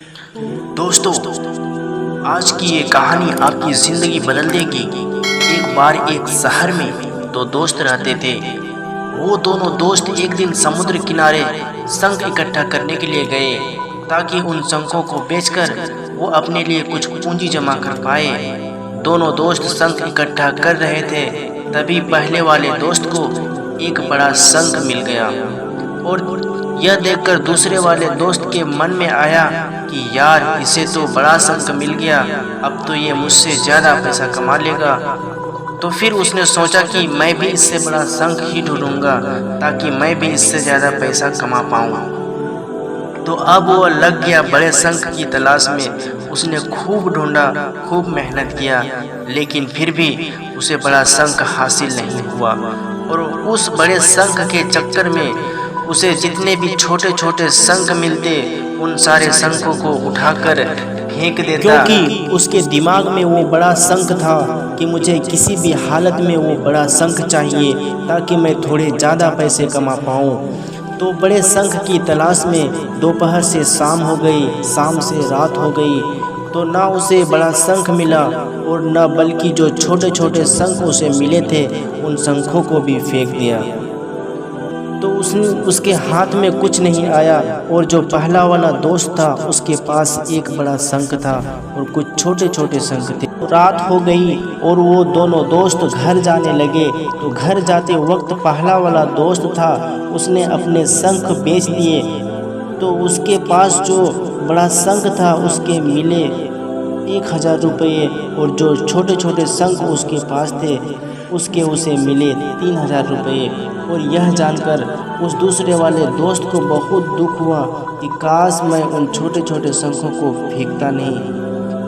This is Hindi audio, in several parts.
दोस्तों, आज की ये कहानी आपकी ज़िंदगी बदल देगी। एक बार एक शहर में दो दोस्त रहते थे। वो दोनों दोस्त एक दिन समुद्र किनारे शंख इकट्ठा करने के लिए गए ताकि उन शंखों को बेचकर वो अपने लिए कुछ पूंजी जमा कर पाए। दोनों दोस्त शंख इकट्ठा कर रहे थे, तभी पहले वाले दोस्त को एक बड़ा शंख मिल गया और यह देखकर दूसरे वाले दोस्त के मन में आया कि यार, इसे तो बड़ा शंख मिल गया, अब तो ये मुझसे ज़्यादा पैसा कमा लेगा। तो फिर उसने सोचा कि मैं भी इससे बड़ा शंख ही ढूंढूंगा ताकि मैं भी इससे ज़्यादा पैसा कमा पाऊँ। तो अब वो लग गया बड़े शंख की तलाश में। उसने खूब ढूंढा, खूब मेहनत किया, लेकिन फिर भी उसे बड़ा शंख हासिल नहीं हुआ। और उस बड़े शंख के चक्कर में उसे जितने भी छोटे छोटे शंख मिलते, उन सारे शंखों को उठाकर फेंक देता, क्योंकि उसके दिमाग में वो बड़ा शंख था कि मुझे किसी भी हालत में वो बड़ा शंख चाहिए ताकि मैं थोड़े ज़्यादा पैसे कमा पाऊँ। तो बड़े शंख की तलाश में दोपहर से शाम हो गई, शाम से रात हो गई, तो ना उसे बड़ा शंख मिला और न बल्कि जो छोटे छोटे शंख उसे मिले थे, उन शंखों को भी फेंक दिया। तो उसके हाथ में कुछ नहीं आया और जो पहला वाला दोस्त था उसके पास एक बड़ा शंख था और कुछ छोटे छोटे शंख थे। रात हो गई और वो दोनों दोस्त घर जाने लगे। तो घर जाते वक्त पहला वाला दोस्त था, उसने अपने शंख बेच दिए। तो उसके पास जो बड़ा शंख था उसके मिले 1000 रुपये और जो छोटे छोटे शंख उसके पास थे उसके उसे मिले 3000 रुपये। और यह जानकर उस दूसरे वाले दोस्त को बहुत दुख हुआ कि काश मैं उन छोटे छोटे शंखों को फेंकता नहीं,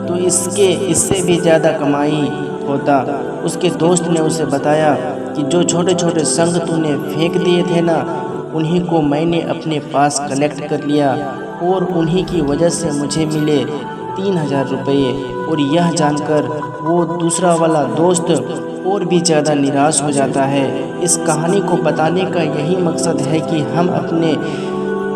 तो इससे भी ज़्यादा कमाई होता। उसके दोस्त ने उसे बताया कि जो छोटे छोटे शंख तूने फेंक दिए थे ना, उन्हीं को मैंने अपने पास कलेक्ट कर लिया और उन्हीं की वजह से मुझे मिले 3000 रुपये। और यह जानकर वो दूसरा वाला दोस्त और भी ज़्यादा निराश हो जाता है। इस कहानी को बताने का यही मकसद है कि हम अपने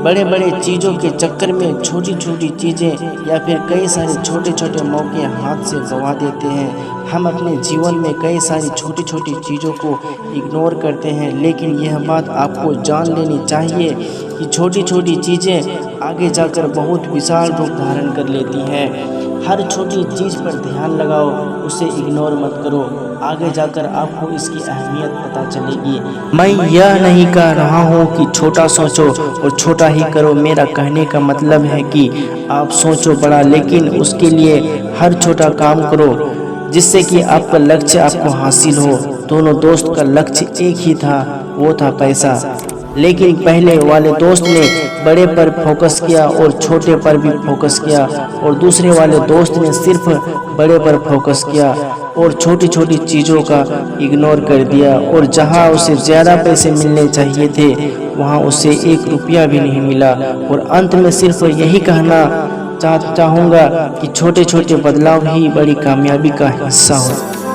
बड़े बड़े चीज़ों के चक्कर में छोटी छोटी चीज़ें या फिर कई सारे छोटे छोटे मौके हाथ से गंवा देते हैं। हम अपने जीवन में कई सारी छोटी छोटी चीज़ों को इग्नोर करते हैं, लेकिन यह बात आपको जान लेनी चाहिए कि छोटी छोटी चीज़ें आगे जाकर बहुत विशाल रूप धारण कर लेती हैं। हर छोटी चीज़ पर ध्यान लगाओ, उसे इग्नोर मत करो, आगे जाकर आपको इसकी अहमियत पता चलेगी। मैं यह नहीं कह रहा हूँ कि छोटा सोचो और छोटा ही करो। मेरा कहने का मतलब है कि आप सोचो बड़ा, लेकिन उसके लिए हर छोटा काम करो जिससे कि आपका लक्ष्य आपको हासिल हो। दोनों दोस्त का लक्ष्य एक ही था, वो था पैसा। लेकिन पहले वाले दोस्त ने बड़े पर फोकस किया और छोटे पर भी फोकस किया, और दूसरे वाले दोस्त ने सिर्फ बड़े पर फोकस किया और छोटी छोटी चीज़ों का इग्नोर कर दिया। और जहां उसे ज़्यादा पैसे मिलने चाहिए थे, वहां उसे 1 रुपया भी नहीं मिला। और अंत में सिर्फ यही कहना चाहूँगा कि छोटे छोटे बदलाव ही बड़ी कामयाबी का हिस्सा हो।